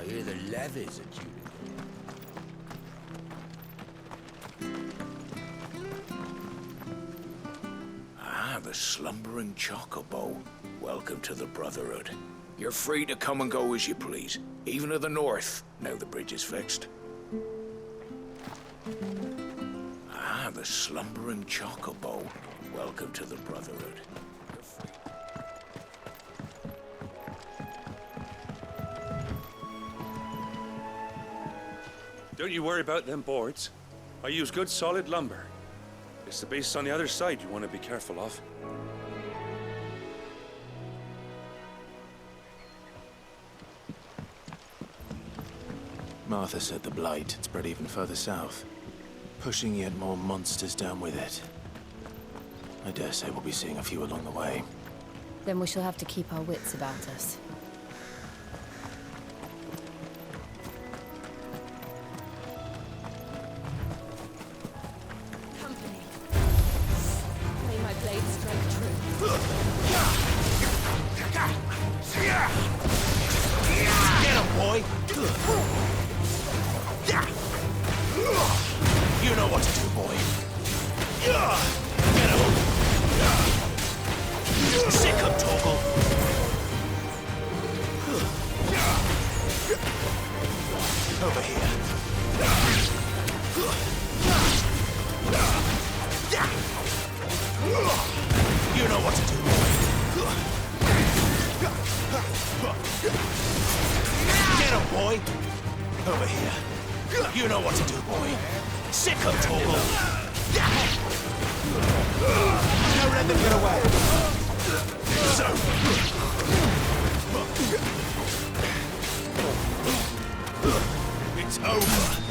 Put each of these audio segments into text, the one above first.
hear the levies are due to Ah, the slumbering chocobo. Welcome to the Brotherhood. You're free to come and go as you please, even to the north, now the bridge is fixed. Ah, the slumbering chocobo. Welcome to the Brotherhood. Don't you worry about them boards. I use good solid lumber. It's the base on the other side you want to be careful of. Martha said the Blight had spread even further south, pushing yet more monsters down with it. I dare say we'll be seeing a few along the way. Then we shall have to keep our wits about us. Company. May my blade strike true. Get him, boy! You know what to do, boy. Get him! Sick him, Torgal! Over here. You know what to do, boy. Get him, boy! Over here. You know what to do, boy. Sick him, Torgal! Now let them get away. So. It's over.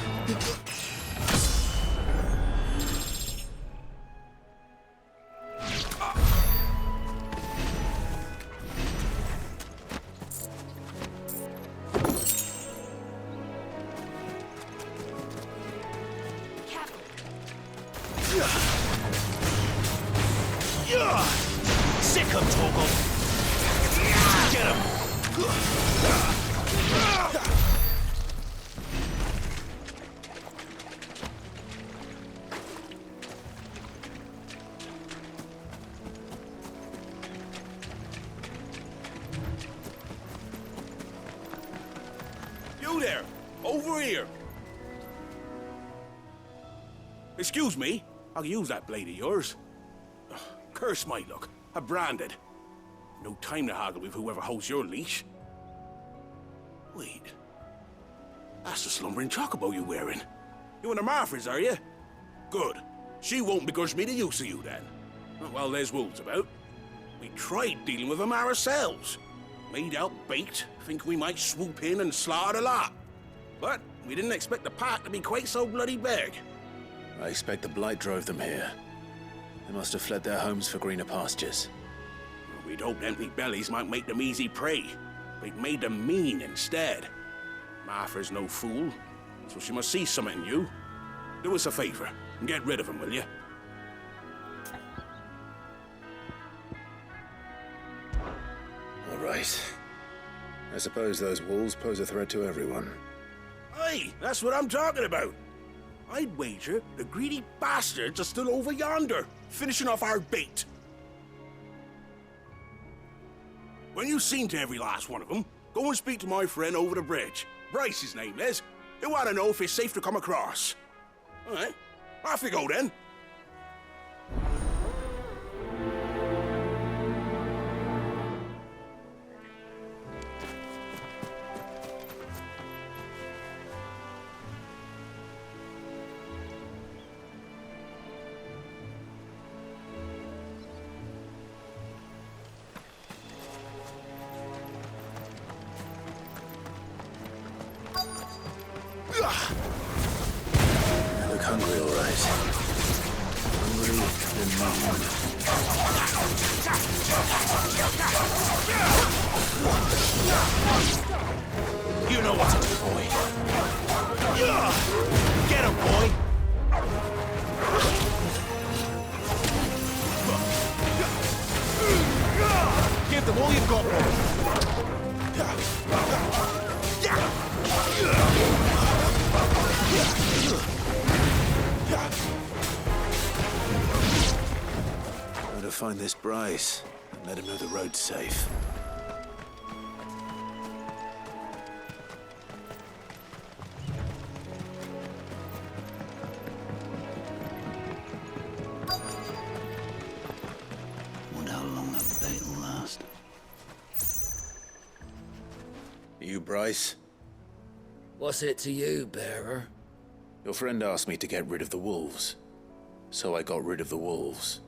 Sick him, Torgal! Get him! You there! Over here! Excuse me, I'll use that blade of yours. Ugh, curse my luck. I'm branded. No time to haggle with whoever holds your leash. Wait. That's the slumbering chocobo you're wearing. You and the Marfors, are you? Good. She won't begrudge me the use of you, then. Well, there's wolves about. We tried dealing with them ourselves. Made out baked, think we might swoop in and slaughter a lot. But we didn't expect the pack to be quite so bloody big. I expect the Blight drove them here. They must have fled their homes for greener pastures. We'd hoped empty bellies might make them easy prey. We'd made them mean instead. Martha's no fool, so she must see something in you. Do us a favor and get rid of them, will you? All right. I suppose those wolves pose a threat to everyone. Aye, that's what I'm talking about. I'd wager the greedy bastards are still over yonder, finishing off our bait. When you've seen to every last one of them, go and speak to my friend over the bridge. Bryce, his name is. He'll want to know if it's safe to come across. All right, off you go then. I look hungry, all right. Hungry and numb. You know what to do, boy. Get him, boy! Give them all you've got, boy. find this Bryce and let him know the road's safe. Wonder how long that bait will last. You Bryce? What's it to you, bearer? Your friend asked me to get rid of the wolves. So I got rid of the wolves.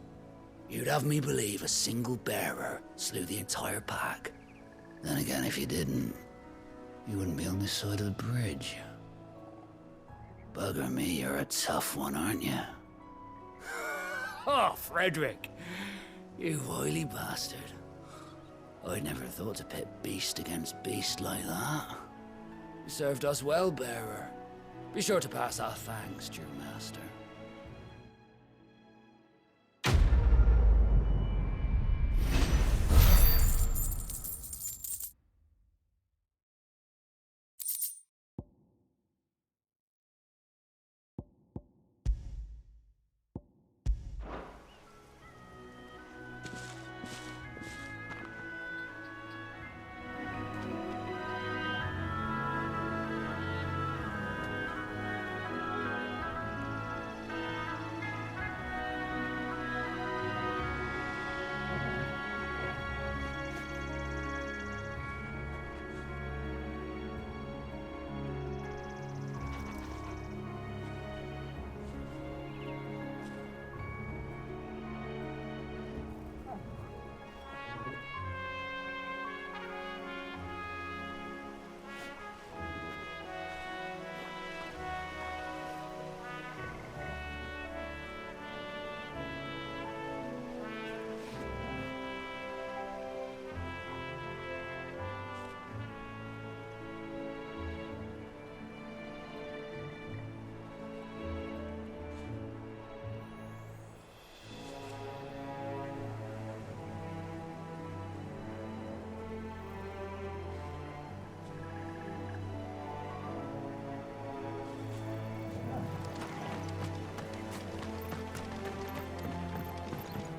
You'd have me believe a single bearer slew the entire pack. Then again, if you didn't, you wouldn't be on this side of the bridge. Bugger me, you're a tough one, aren't you? Oh, Frederick! You wily bastard. I'd never thought to pit beast against beast like that. You served us well, bearer. Be sure to pass our thanks to your master.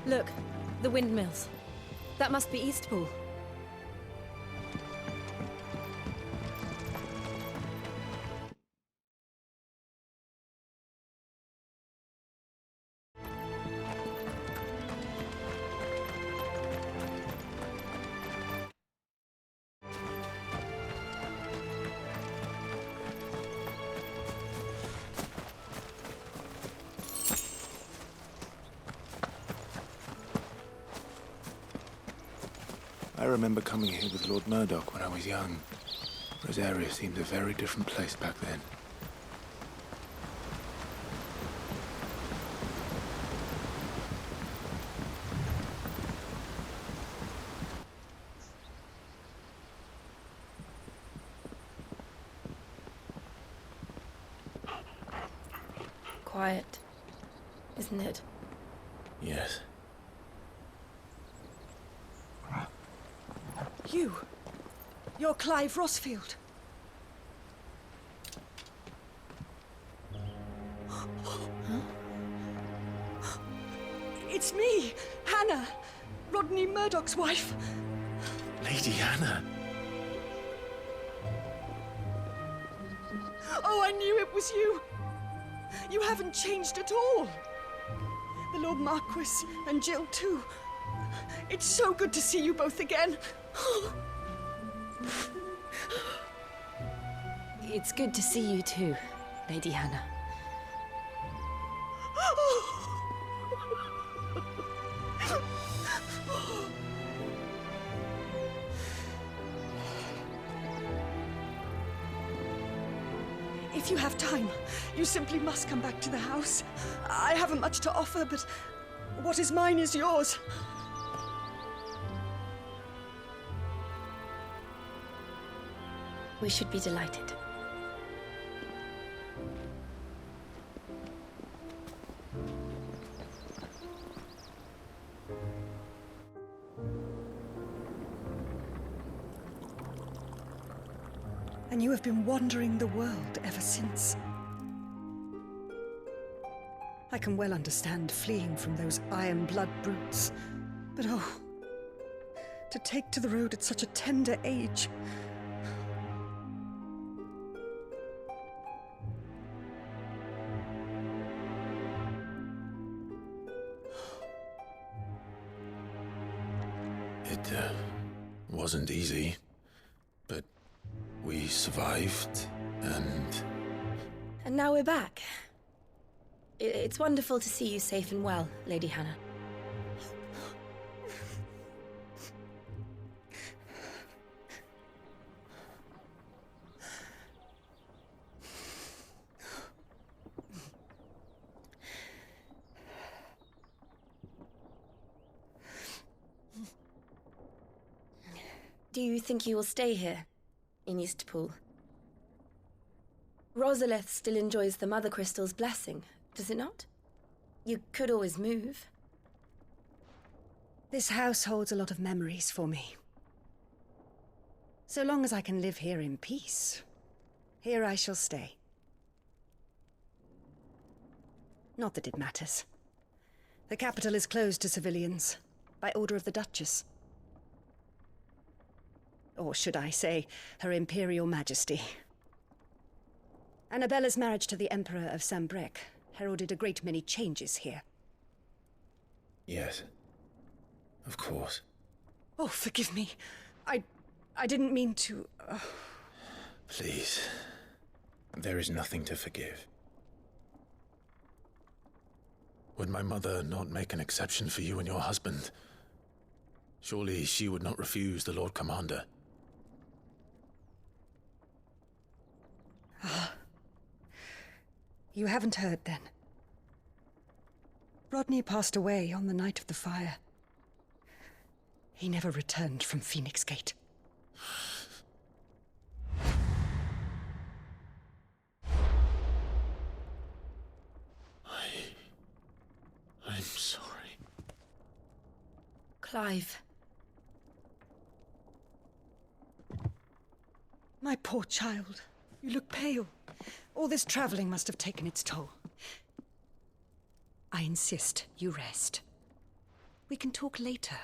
Look, the windmills. That must be Eastpool. I remember coming here with Lord Murdoch when I was young. Rosaria seemed a very different place back then. Quiet, isn't it? Yes. You're Clive Rossfield. It's me, Hannah, Rodney Murdoch's wife. Lady Hannah. Oh, I knew it was you. You haven't changed at all. The Lord Marquis and Jill too. It's so good to see you both again. It's good to see you too, Lady Hannah. If you have time, you simply must come back to the house. I haven't much to offer, but what is mine is yours. We should be delighted. And you have been wandering the world ever since. I can well understand fleeing from those iron blood brutes. But oh, to take to the road at such a tender age. It wasn't easy, but we survived, and... And now we're back. It's wonderful to see you safe and well, Lady Hannah. Do you think you will stay here, in Eastpool? Rosalith still enjoys the Mother Crystal's blessing, does it not? You could always move. This house holds a lot of memories for me. So long as I can live here in peace, here I shall stay. Not that it matters. The capital is closed to civilians, by order of the Duchess. Or should I say, Her Imperial Majesty. Annabella's marriage to the Emperor of Sambrec heralded a great many changes here. Yes. Of course. Oh, forgive me. I didn't mean to... Please. There is nothing to forgive. Would my mother not make an exception for you and your husband? Surely she would not refuse the Lord Commander. You haven't heard, then. Rodney passed away on the night of the fire. He never returned from Phoenix Gate. I'm sorry. Clive. My poor child. You look pale. All this traveling must have taken its toll. I insist you rest. We can talk later.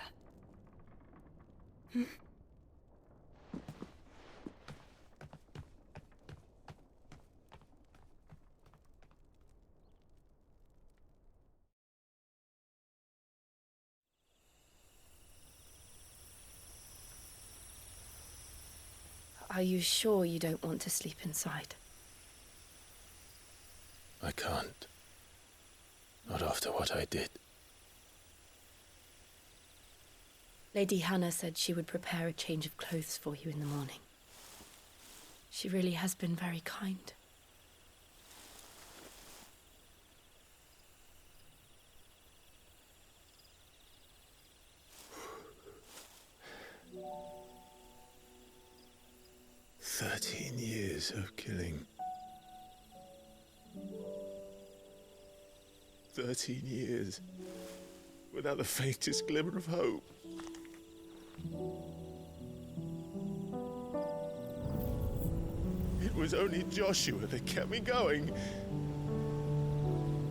Are you sure you don't want to sleep inside? I can't. Not after what I did. Lady Hannah said she would prepare a change of clothes for you in the morning. She really has been very kind. "13 years of killing. 13 years without the faintest glimmer of hope. It was only Joshua that kept me going.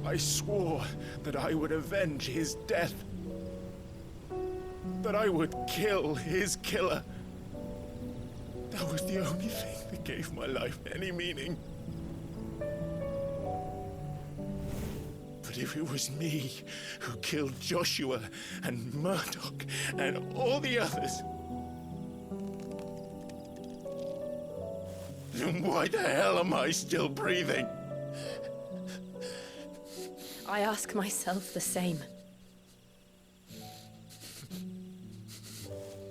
I swore that I would avenge his death. That I would kill his killer. That was the only thing that gave my life any meaning. But if it was me who killed Joshua and Murdoch and all the others, then why the hell am I still breathing? I ask myself the same.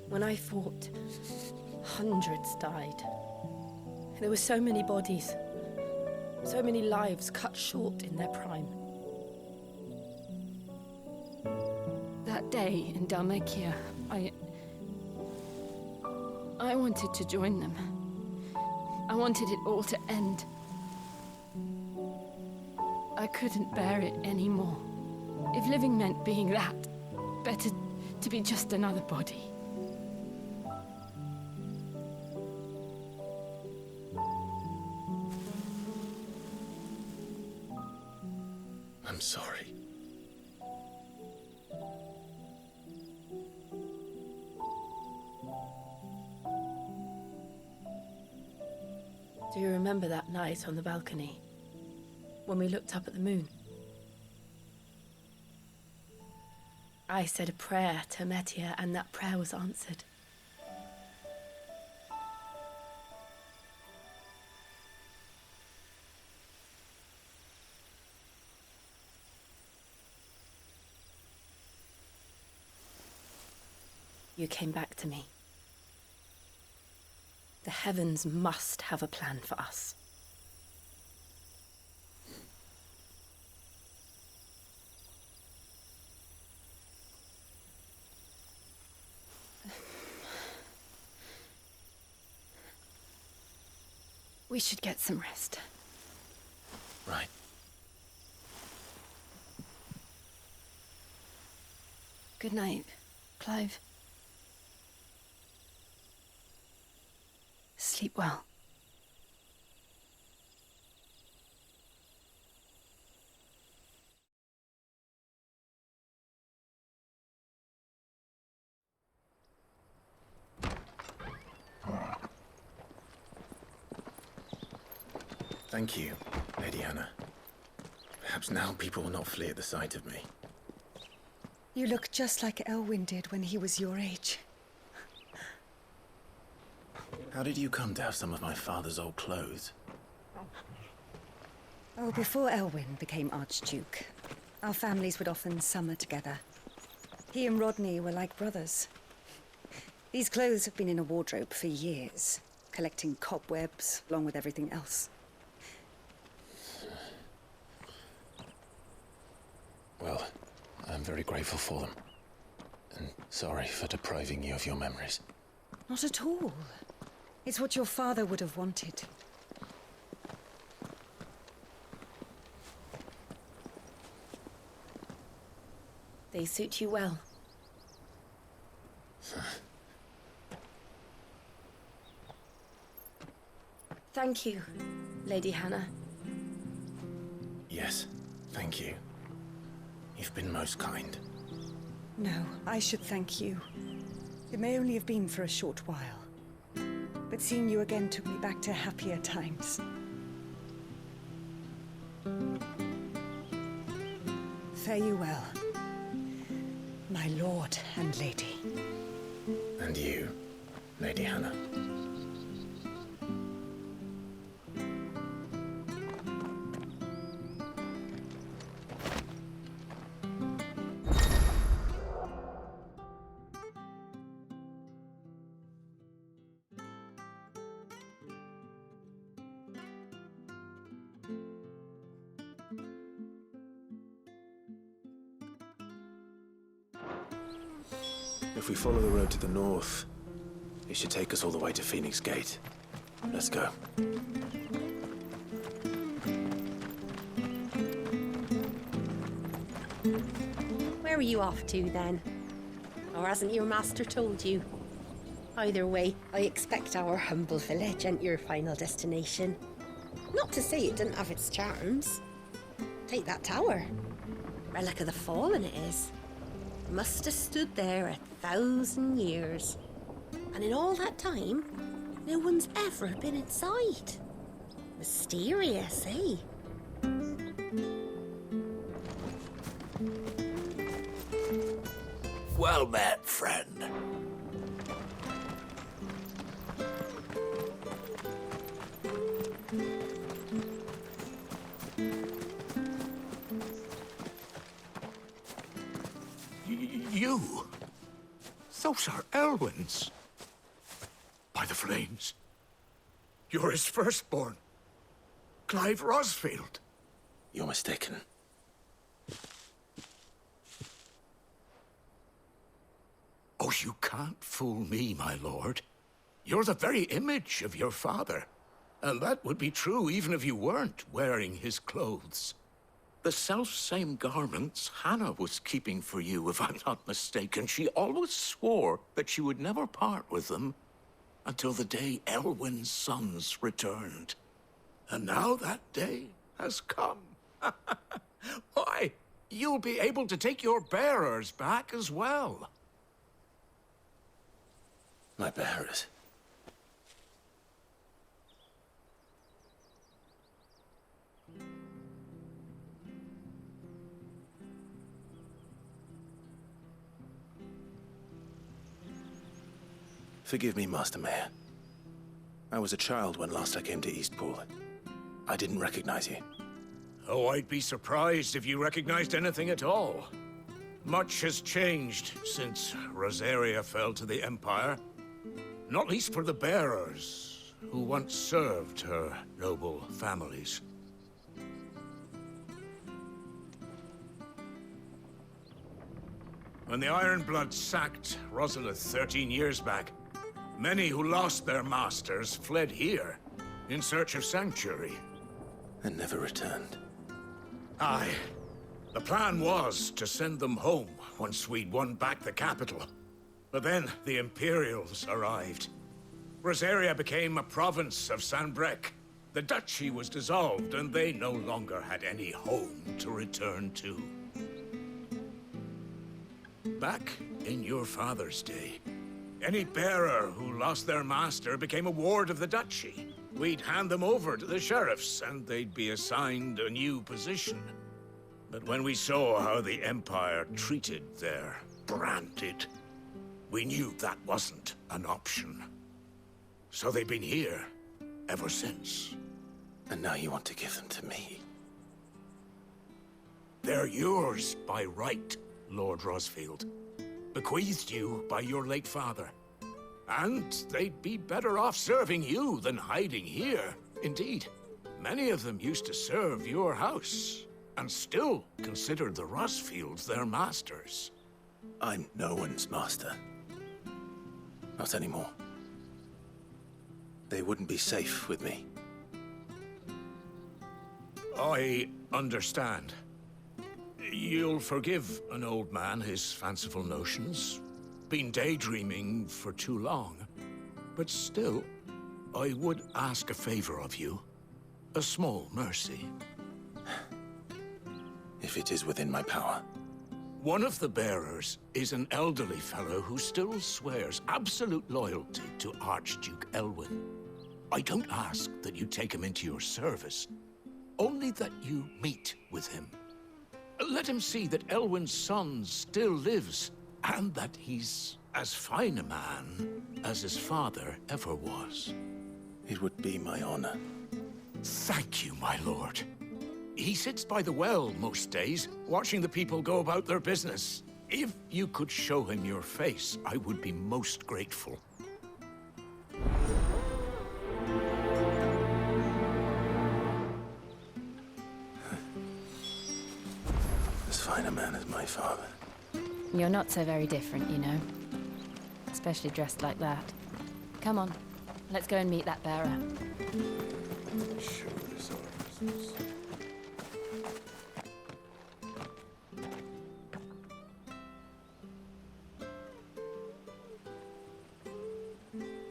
When I fought, hundreds died. There were so many bodies, so many lives cut short in their prime. That day in Dhalmekia, I wanted to join them. I wanted it all to end. I couldn't bear it anymore. If living meant being that, better to be just another body. I'm sorry. Do you remember that night on the balcony? When we looked up at the moon? I said a prayer to Metia, and that prayer was answered. You came back to me. The heavens must have a plan for us. We should get some rest. Right. Good night, Clive. Sleep well. Thank you, Lady Hannah. Perhaps now people will not flee at the sight of me. You look just like Elwyn did when he was your age. How did you come to have some of my father's old clothes? Oh, before Elwyn became Archduke, our families would often summer together. He and Rodney were like brothers. These clothes have been in a wardrobe for years, collecting cobwebs along with everything else. Well, I'm very grateful for them. And sorry for depriving you of your memories. Not at all. It's what your father would have wanted. They suit you well. Thank you, Lady Hannah. Yes, thank you. You've been most kind. No, I should thank you. It may only have been for a short while, but seeing you again took me back to happier times. Fare you well, my lord and lady. And you, Lady Hannah. If we follow the road to the north, it should take us all the way to Phoenix Gate. Let's go. Where are you off to, then? Or hasn't your master told you? Either way, I expect our humble village ain't your final destination. Not to say it didn't have its charms. Take that tower. Relic of the Fallen it is. Must have stood there 1,000 years. And in all that time, no one's ever been inside. Mysterious, eh? Well met, friend. You? Those are Elwyn's. By the flames. You're his firstborn. Clive Rosfield. You're mistaken. Oh, you can't fool me, my lord. You're the very image of your father. And that would be true even if you weren't wearing his clothes. The self-same garments Hannah was keeping for you, if I'm not mistaken. She always swore that she would never part with them until the day Elwyn's sons returned. And now that day has come. Why, you'll be able to take your bearers back as well. My bearers. Forgive me, Master Mayor. I was a child when last I came to Eastpool. I didn't recognize you. Oh, I'd be surprised if you recognized anything at all. Much has changed since Rosaria fell to the Empire. Not least for the bearers, who once served her noble families. When the Ironbloods sacked Rosalith 13 years back, many who lost their masters fled here in search of sanctuary. And never returned. Aye. The plan was to send them home once we'd won back the capital. But then the Imperials arrived. Rosaria became a province of Sanbreque. The duchy was dissolved, and they no longer had any home to return to. Back in your father's day, any bearer who lost their master became a ward of the duchy. We'd hand them over to the sheriffs, and they'd be assigned a new position. But when we saw how the Empire treated their branded, we knew that wasn't an option. So they've been here ever since. And now you want to give them to me? They're yours by right, Lord Rosfield. Bequeathed you by your late father. And they'd be better off serving you than hiding here. Indeed, many of them used to serve your house, and still considered the Rosfields their masters. I'm no one's master. Not anymore. They wouldn't be safe with me. I understand. You'll forgive an old man his fanciful notions. Been daydreaming for too long. But still, I would ask a favor of you. A small mercy. If it is within my power. One of the bearers is an elderly fellow who still swears absolute loyalty to Archduke Elwyn. I don't ask that you take him into your service, only that you meet with him. Let him see that Elwyn's son still lives, and that he's as fine a man as his father ever was. It would be my honor. Thank you, my lord. He sits by the well most days, watching the people go about their business. If you could show him your face, I would be most grateful. As fine a man as my father. You're not so very different, you know. Especially dressed like that. Come on, let's go and meet that bearer.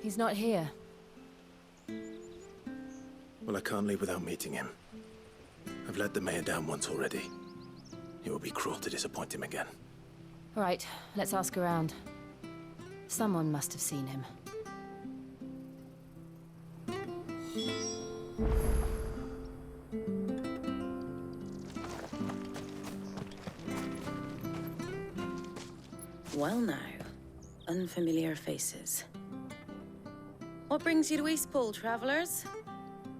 He's not here. Well, I can't leave without meeting him. I've let the mayor down once already. It would be cruel to disappoint him again. All right, let's ask around. Someone must have seen him. Well now, unfamiliar faces. What brings you to Eastpool, travelers?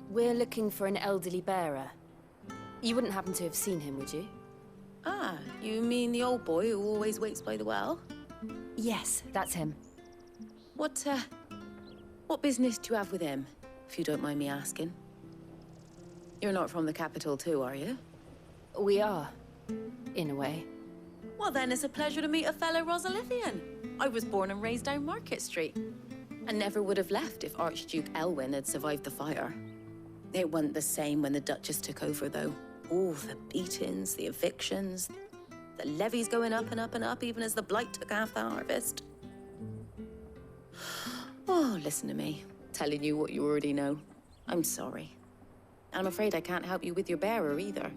We're looking for an elderly bearer. You wouldn't happen to have seen him, would you? Ah, you mean the old boy who always waits by the well? Yes, that's him. What business do you have with him, if you don't mind me asking? You're not from the capital too, are you? We are, in a way. Well then, it's a pleasure to meet a fellow Rosalithian. I was born and raised down Market Street. And never would have left if Archduke Elwyn had survived the fire. It wasn't the same when the Duchess took over, though. Oh, the beatings, the evictions, the levies going up and up and up, even as the blight took half the harvest. Oh, listen to me, telling you what you already know. I'm sorry. I'm afraid I can't help you with your bearer either.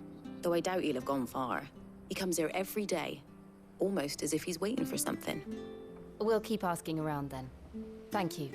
though I doubt he'll have gone far. He comes here every day, almost as if he's waiting for something. We'll keep asking around then. Thank you.